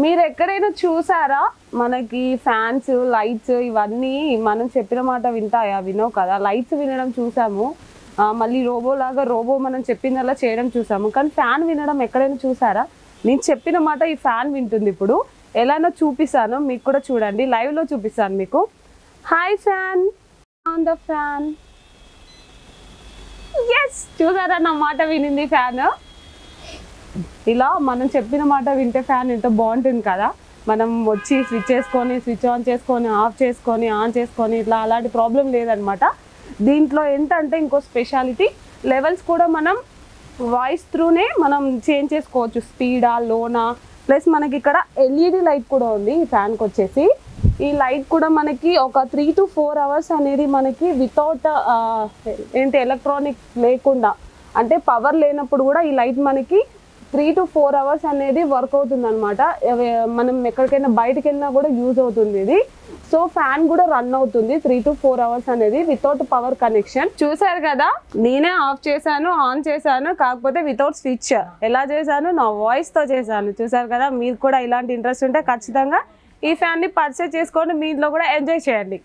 మీరు ఎక్కడైనా చూసారా మనకి ఫ్యాన్స్ లైట్స్ ఇవన్నీ మనం చెప్పిన మాట వింటాయా? వినో కదా. లైట్స్ వినడం చూసాము, మళ్ళీ రోబో లాగా రోబో మనం చెప్పిందల్లా చేయడం చూసాము, కానీ ఫ్యాన్ వినడం ఎక్కడైనా చూసారా? నేను చెప్పిన మాట ఈ ఫ్యాన్ వింటుంది. ఇప్పుడు ఎలానో చూపిస్తాను మీకు కూడా, చూడండి లైవ్ లో చూపిస్తాను మీకు. Hi fan, on the fan. Yes, చూసారా నా మాట వినింది ఫ్యాన్. ఇలా మనం చెప్పిన మాట వింటే ఫ్యాన్ ఎంత బాగుంటుంది కదా. మనం వచ్చి స్విచ్ చేసుకొని స్విచ్ ఆన్ చేసుకొని ఆఫ్ చేసుకొని ఆన్ చేసుకొని ఇట్లా అలాంటి ప్రాబ్లం లేదనమాట. దీంట్లో ఏంటంటే ఇంకో స్పెషాలిటీ, లెవెల్స్ కూడా మనం వాయిస్ త్రూనే మనం చేంజ్ చేసుకోవచ్చు, స్పీడా లోనా. ప్లస్ మనకి ఇక్కడ ఎల్ఈడి లైట్ కూడా ఉంది ఈ ఫ్యాన్కి వచ్చేసి. ఈ లైట్ కూడా మనకి ఒక 3 to 4 hours అనేది మనకి వితౌట్ ఎలక్ట్రానిక్ లేకుండా, అంటే పవర్ లేనప్పుడు కూడా ఈ లైట్ మనకి 3 to 4 hours అనేది వర్క్ అవుతుంది అనమాట. మనం ఎక్కడికైనా బయటకు వెళ్ళినా కూడా యూజ్ అవుతుంది ఇది. సో ఫ్యాన్ కూడా రన్ అవుతుంది 3 to 4 hours అనేది వితౌట్ పవర్ కనెక్షన్. చూసారు కదా, నేనే ఆఫ్ చేశాను ఆన్ చేశాను, కాకపోతే వితౌట్ స్విచ్. ఎలా చేశాను? నా వాయిస్ తో చేశాను. చూసారు కదా. మీకు కూడా ఇలాంటి ఇంట్రెస్ట్ ఉంటే ఖచ్చితంగా ఈ ఫ్యాన్ ని పర్చేస్ చేసుకొని మీ ఇంట్లో కూడా ఎంజాయ్ చేయండి.